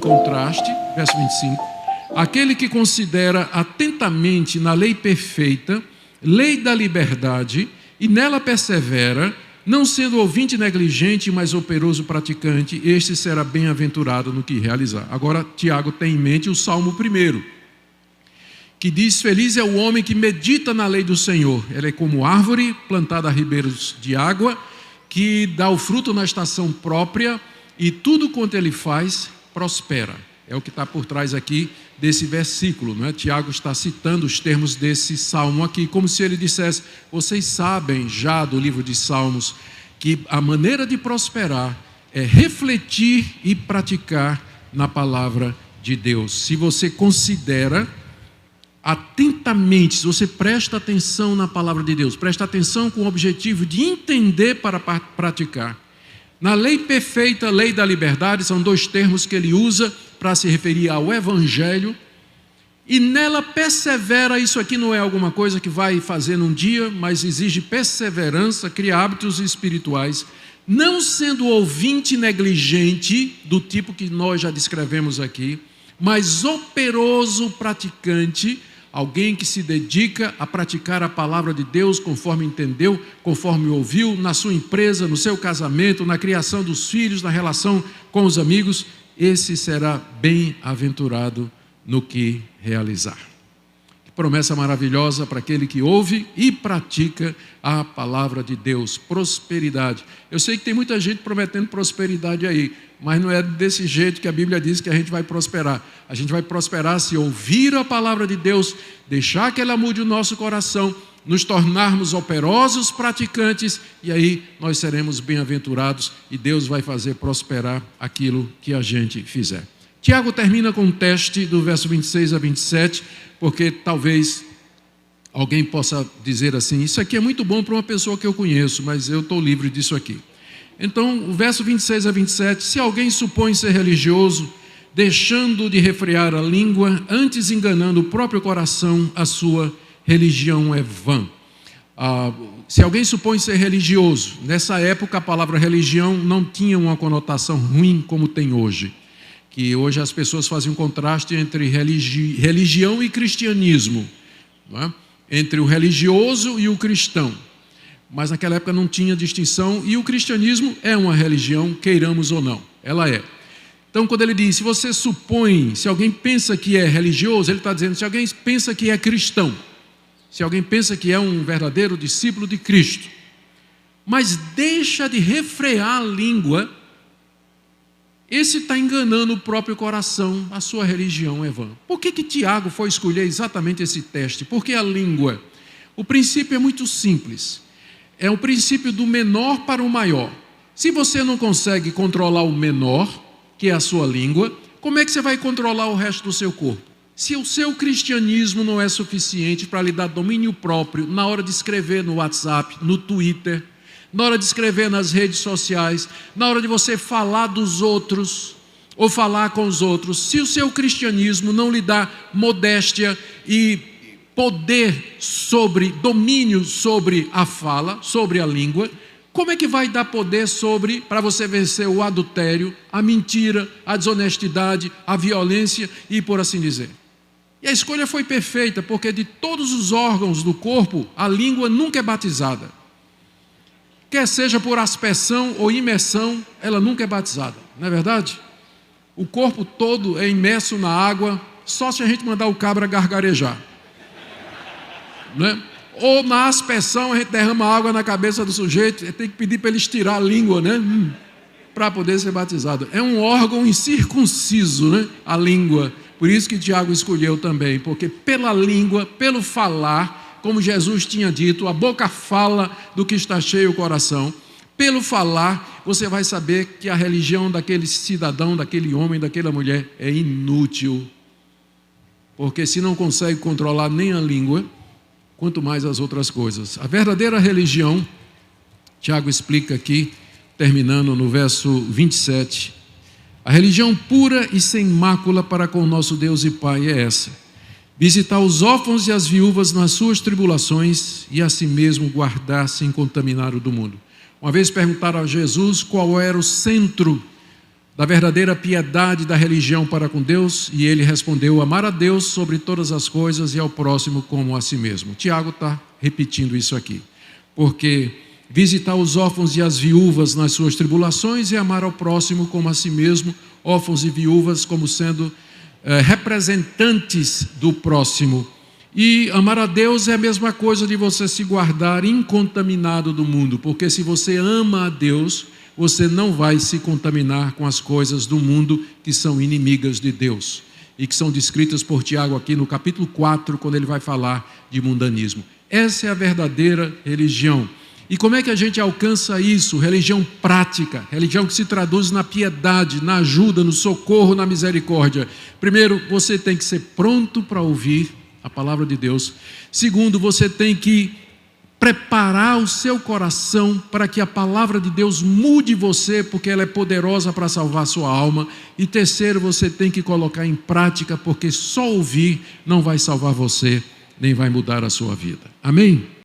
contraste, verso 25, aquele que considera atentamente na lei perfeita, lei da liberdade, e nela persevera, não sendo ouvinte negligente, mas operoso praticante, este será bem-aventurado no que realizar. Agora, Tiago tem em mente o Salmo 1, que diz: feliz é o homem que medita na lei do Senhor. Ela é como árvore plantada a ribeiros de água, que dá o fruto na estação própria, e tudo quanto ele faz, prospera. É o que está por trás aqui desse versículo, né? Tiago está citando os termos desse salmo aqui, como se ele dissesse: vocês sabem já do livro de Salmos que a maneira de prosperar é refletir e praticar na palavra de Deus. Se você considera atentamente, se você presta atenção na palavra de Deus, presta atenção com o objetivo de entender para praticar. Na lei perfeita, lei da liberdade, são dois termos que ele usa para se referir ao Evangelho, e nela persevera. Isso aqui não é alguma coisa que vai fazer num dia, mas exige perseverança, cria hábitos espirituais, não sendo ouvinte negligente, do tipo que nós já descrevemos aqui, mas operoso praticante, alguém que se dedica a praticar a palavra de Deus conforme entendeu, conforme ouviu, na sua empresa, no seu casamento, na criação dos filhos, na relação com os amigos. Esse será bem-aventurado no que realizar. Que promessa maravilhosa para aquele que ouve e pratica a palavra de Deus. Prosperidade. Eu sei que tem muita gente prometendo prosperidade aí, mas não é desse jeito que a Bíblia diz que a gente vai prosperar. A gente vai prosperar se ouvir a palavra de Deus, deixar que ela mude o nosso coração, nos tornarmos operosos praticantes, e aí nós seremos bem-aventurados e Deus vai fazer prosperar aquilo que a gente fizer. Tiago termina com um teste do verso 26 a 27, porque talvez alguém possa dizer assim: isso aqui é muito bom para uma pessoa que eu conheço, mas eu estou livre disso aqui. Então, o verso 26 a 27, se alguém supõe ser religioso, deixando de refrear a língua, antes enganando o próprio coração, a sua religião é vã. Se alguém supõe ser religioso, nessa época a palavra religião não tinha uma conotação ruim como tem hoje, que hoje as pessoas fazem um contraste entre religião e cristianismo, não é? Entre o religioso e o cristão. Mas naquela época não tinha distinção, e o cristianismo é uma religião, queiramos ou não, ela é. Então, quando ele diz, se você supõe, se alguém pensa que é religioso, ele está dizendo, se alguém pensa que é cristão, se alguém pensa que é um verdadeiro discípulo de Cristo, mas deixa de refrear a língua, esse está enganando o próprio coração, a sua religião é vã. Por que Tiago foi escolher exatamente esse teste? Porque a língua, o princípio é muito simples. É o princípio do menor para o maior. Se você não consegue controlar o menor, que é a sua língua, como é que você vai controlar o resto do seu corpo? Se o seu cristianismo não é suficiente para lhe dar domínio próprio na hora de escrever no WhatsApp, no Twitter, na hora de escrever nas redes sociais, na hora de você falar dos outros ou falar com os outros, se o seu cristianismo não lhe dá modéstia e poder sobre, domínio sobre a fala, sobre a língua, como é que vai dar poder para você vencer o adultério, a mentira, a desonestidade, a violência e por assim dizer? E a escolha foi perfeita, porque de todos os órgãos do corpo, a língua nunca é batizada. Quer seja por aspersão ou imersão, ela nunca é batizada, não é verdade? O corpo todo é imerso na água, só se a gente mandar o cabra gargarejar. Né? Ou na aspersão a gente derrama água na cabeça do sujeito, tem que pedir para ele estirar a língua, né? Para poder ser batizado. É um órgão incircunciso, né? A língua. Por isso que Tiago escolheu também, porque pela língua, pelo falar, como Jesus tinha dito, a boca fala do que está cheio o coração. Pelo falar, você vai saber que a religião daquele cidadão, daquele homem, daquela mulher é inútil. Porque se não consegue controlar nem a língua, quanto mais as outras coisas. A verdadeira religião, Tiago explica aqui, terminando no verso 27, a religião pura e sem mácula para com o nosso Deus e Pai é essa: visitar os órfãos e as viúvas nas suas tribulações e a si mesmo guardar sem contaminar o do mundo. Uma vez perguntaram a Jesus qual era o centro da verdadeira piedade da religião para com Deus, e ele respondeu: amar a Deus sobre todas as coisas e ao próximo como a si mesmo. Tiago está repetindo isso aqui, porque visitar os órfãos e as viúvas nas suas tribulações e amar ao próximo como a si mesmo, órfãos e viúvas como sendo representantes do próximo. E amar a Deus é a mesma coisa de você se guardar incontaminado do mundo, porque se você ama a Deus, você não vai se contaminar com as coisas do mundo que são inimigas de Deus e que são descritas por Tiago aqui no capítulo 4, quando ele vai falar de mundanismo. Essa é a verdadeira religião. E como é que a gente alcança isso? Religião prática, religião que se traduz na piedade, na ajuda, no socorro, na misericórdia. Primeiro, você tem que ser pronto para ouvir a palavra de Deus. Segundo, você tem que preparar o seu coração para que a palavra de Deus mude você, porque ela é poderosa para salvar a sua alma. E terceiro, você tem que colocar em prática, porque só ouvir não vai salvar você, nem vai mudar a sua vida. Amém?